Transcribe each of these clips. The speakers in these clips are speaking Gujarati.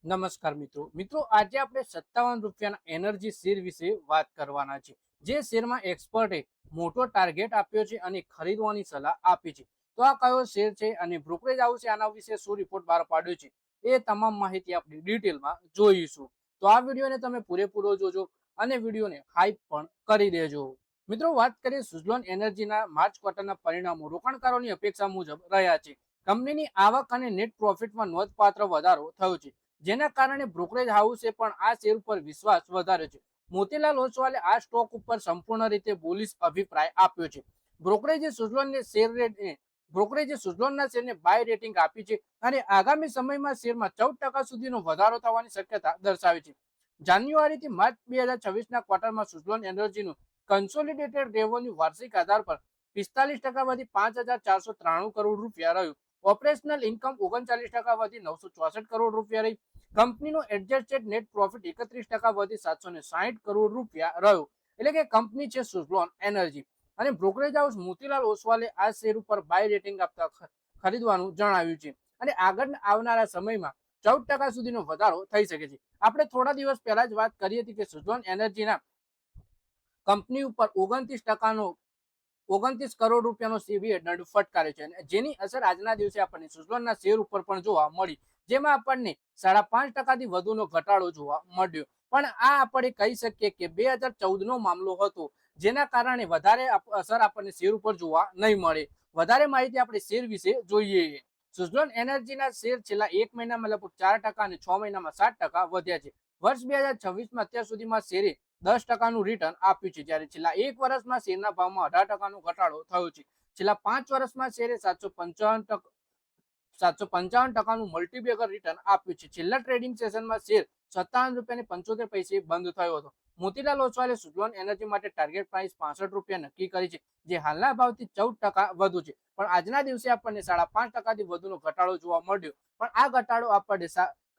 નમસ્કાર મિત્રો આજે આપણે 57 રૂપિયાના એનર્જી શેર વિશે વાત કરવાના છે, જે શેરમાં એક્સપર્ટે મોટો ટાર્ગેટ આપ્યો છે અને ખરીદવાની સલાહ આપી છે. તો આ કયો શેર છે અને બ્રોકરેજ હાઉસે આના વિશે શું રિપોર્ટ બહાર પાડ્યો છે, એ તમામ માહિતી આપણે ડિટેલમાં જોઈશું. તો આ વિડીયોને તમે પૂરેપૂરો જોજો અને વિડીયોને હાઈપ પણ કરી દેજો. મિત્રો, વાત કરીએ સુઝલોન એનર્જીના માર્ચ ક્વાર્ટરના પરિણામો રોકાણકારોની અપેક્ષા મુજબ રહ્યા છે. કંપનીની આવક અને નેટ પ્રોફિટમાં નોંધપાત્ર વધારો થયો છે, જેના કારણે બ્રોકરેજ હાઉસે પણ આ શેર ઉપર વિશ્વાસ વધાર્યો છે. મોતીલાલ ઓસવાલે આ સ્ટોક ઉપર સંપૂર્ણ રીતે બોલિશ અભિપ્રાય આપ્યો છે. બ્રોકરેજે સુઝલોનના શેરને બાય રેટિંગ આપી છે અને આગામી સમયમાં શેરમાં 14% સુધીનો વધારો થવાની શક્યતા દર્શાવી છે. જાન્યુઆરીથી માર્ચ 2026ના ક્વાર્ટરમાં સુઝલોન એનર્જીનું કન્સોલિડેટેડ રેવન્યુ વાર્ષિક આધાર પર 45% વધી 5,493 કરોડ રૂપિયા રહ્યું. ઓપરેશનલ ઇન્કમ 39% વધી 964 કરોડ રૂપિયા રહી. કંપનીનો એડજસ્ટેડ નેટ પ્રોફિટ 31% વધી 760 કરોડ રૂપિયા રહ્યો. એટલે કે કંપની છે સુઝલોન એનર્જી. અને બ્રોકરેજ હાઉસ મોતીલાલ ઓસવાલે આ શેર ઉપર બાય રેટિંગ આપતા ખરીદવાનું જણાવ્યું છે અને આગળ આવનારા સમયમાં 14% સુધીનો વધારો થઈ શકે છે. આપણે થોડા દિવસ પહેલા જ વાત કરી હતી કે સુઝલોન એનર્જીના કંપની ઉપર 29 કરોડ રૂપિયાનો સેબીએ દંડ ફટકાર્યો છે, જેની અસર આજના દિવસે આપણને સુઝલોનના શેર ઉપર પણ જોવા મળી, જેમાં આપણને 5.5%થી વધુનો ઘટાડો જોવા મળ્યો. પણ આ આપણે કહી શકીએ કે 2014નો મામલો હતો, જેના કારણે વધારે અસર આપણને શેર ઉપર જોવા નહીં મળે. વધારે માહિતી આપણે શેર વિશે જોઈએ. સુઝલોન એનર્જીના શેર છેલ્લા 1 મહિનામાં લગભગ 4% અને 6 મહિનામાં 7% વધ્યા છે. વર્ષ 2026માં અત્યાર સુધીમાં શેરે 10%નું રિટર્ન આપ્યું છે, જ્યારે છેલ્લા 1 વર્ષમાં શેરના ભાવમાં 18%નો ઘટાડો થયો છે. છેલ્લા 5 વર્ષમાં શેરે 755%નું મલ્ટીબેગર રિટર્ન આપ્યું છે. છેલ્લા ટ્રેડિંગ સેશનમાં શેર 57.75 બંધ થયો હતો. મોતીલાલ ઓસવાલે સુઝલોન એનર્જી માટે ટાર્ગેટ પ્રાઇસ 65 રૂપિયા નક્કી કરી છે, જે હાલના ભાવથી 14% વધુ છે. પણ આજના દિવસે આપણને 5.5%થી વધુનો ઘટાડો જોવા મળ્યો. પણ આ ઘટાડો આપણે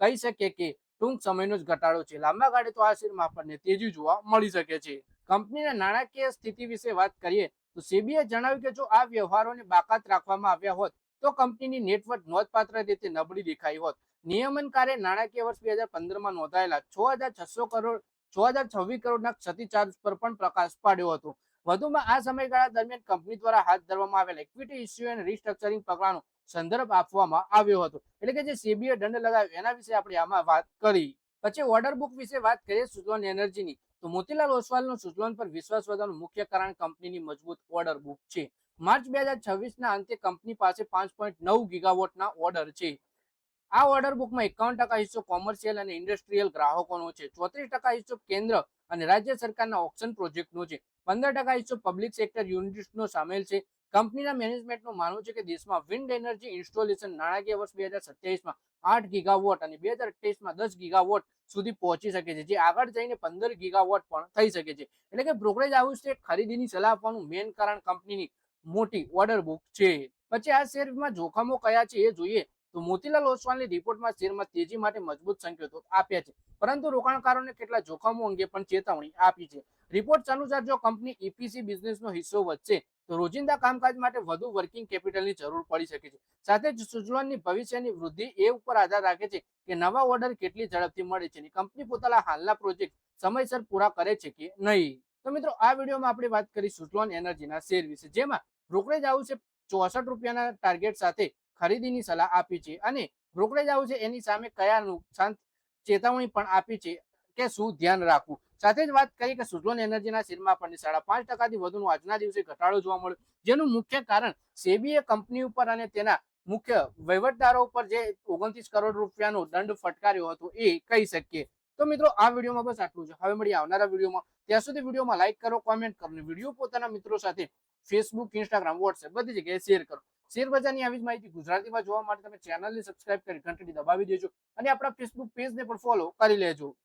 કહી શકીએ કે ટૂંક સમયનો જ ઘટાડો છે. લાંબા ગાળે તો આ શેરમાં આપણને તેજી જોવા મળી શકે છે. કંપનીના નાણાકીય સ્થિતિ વિશે વાત કરીએ તો સેબીએ જણાવ્યું કે જો આ વ્યવહારોને બાકાત રાખવામાં આવ્યા હોત તો કંપનીની નેટવર્થ નોંધપાત્ર રીતે નબળી દેખાઈ હોત. નિયમનકારે નાણાકીય વર્ષ 2015માં નોંધાયેલા 6,026 કરોડના ક્ષતિ ચાર્જ પર પણ પ્રકાશ પાડ્યો હતો. વધુમાં આ સમયગાળા દરમિયાન કંપની દ્વારા હાથ ધરવામાં આવેલા ઇક્વિટી ઇસ્યુ અને રિસ્ટ્રક્ચરિંગ પગલાંનો સંદર્ભ આપવામાં આવ્યો હતો. એટલે કે જે સેબીએ દંડ લગાવ્યો એના વિશે આપણે આમાં વાત કરી. પછી ઓર્ડર બુક વિશે વાત કરીએ સુઝલોન એનર્જીની, તો મોતીલાલ ઓસવાલનો સુઝલોન પર વિશ્વાસ વધવાનું મુખ્ય કારણ કંપનીની મજબૂત ઓર્ડર બુક છે. માર્ચ 2026ના અંતે કંપની પાસે 5.9 ગીગાવોટના ઓર્ડર છે. આ ઓર્ડર બુકમાં 51% હિસ્સો કોમર્શિયલ અને ઇન્ડસ્ટ્રીયલ ગ્રાહકોનો છે. 34% હિસ્સો કેન્દ્ર અને રાજ્ય સરકારના ઓક્શન પ્રોજેક્ટનો છે. 15% હિસ્સો પબ્લિક સેક્ટર યુનિટ્સનો સામેલ છે. કંપનીના મેનેજમેન્ટનું માનવું છે કે દેશમાં વિન્ડ એનર્જી ઇન્સ્ટોલેશન નાણાકીય વર્ષ 2027માં 8 ગીગાવોટ અને 2028માં 10 ગીગાવોટ સુધી પહોંચી શકે છે, જે આગળ જઈને 15 ગીગાવોટ પણ થઈ શકે છે. એટલે કે બ્રોકરેજ હાઉસે ખરીદીની સલાહ આપવાનું મેઇન કારણ કંપનીની મોટી ઓર્ડર બુક છે. પછી આ શેરમાં જોખમો કયા છે એ જોઈએ તો મોતીલાલ ઓસવાલની રિપોર્ટમાં શેરમાં તેજી માટે મજબૂત સંકેતો આપ્યા છે, પરંતુ રોકાણકારોને કેટલા જોખમો અંગે પણ ચેતવણી આપી છે. રિપોર્ટ્સ અનુસાર જો કંપની ઈપીસી બિઝનેસનો હિસ્સો વધશે તો રોજિંદા કામકાજ માટે વધુ વર્કિંગ કેપિટલની જરૂર પડી શકે છે. સાથે જ સુઝલોનની ભવિષ્યની વૃદ્ધિ એ ઉપર આધાર રાખે છે કે નવા ઓર્ડર કેટલી ઝડપથી મળે છે અને કંપની પોતાના હાલના પ્રોજેક્ટ સમયસર પૂરા કરે છે કે નહીં. તો મિત્રો, આ વિડીયોમાં આપણે વાત કરી સુઝલોન એનર્જીના શેર વિશે, જેમાં બ્રોકરેજ હાઉસે 64 રૂપિયાના ટાર્ગેટ સાથે ખરીદીની સલાહ આપી છે અને બ્રોકરેજ હાઉસે એની સામે કયા નુકસાન ચેતવણી પણ આપી છે કે શું ધ્યાન રાખવું. સાથે જ વાત કરી કે સુઝલોન એનર્જીના શેરમાં આપણને 5.5%થી વધુનો આજના દિવસે ઘટાડો જોવા મળ્યો, જેનું મુખ્ય કારણ સેબીએ કંપની ઉપર અને તેના મુખ્ય વહીવટદારો ઉપર જે 29 કરોડ રૂપિયાનો દંડ ફટકાર્યો હતો એ કહી શકીએ. તો મિત્રો, આ વિડીયોમાં બસ આટલું છે. હવે મળીએ આવનારા વિડીયોમાં. ત્યાં સુધી વિડીયોમાં લાઈક કરો, કોમેન્ટ કરો અને વિડીયો પોતાના મિત્રો સાથે ફેસબુક, ઇન્સ્ટાગ્રામ, વોટ્સએપ બધી જગ્યાએ શેર કરો. શેર બજારની આવી જ માહિતી ગુજરાતીમાં જોવા માટે તમે ચેનલને સબસ્ક્રાઇબ કરી ઘંટડી દબાવી દેજો અને આપણા ફેસબુક પેજને પણ ફોલો કરી લેજો.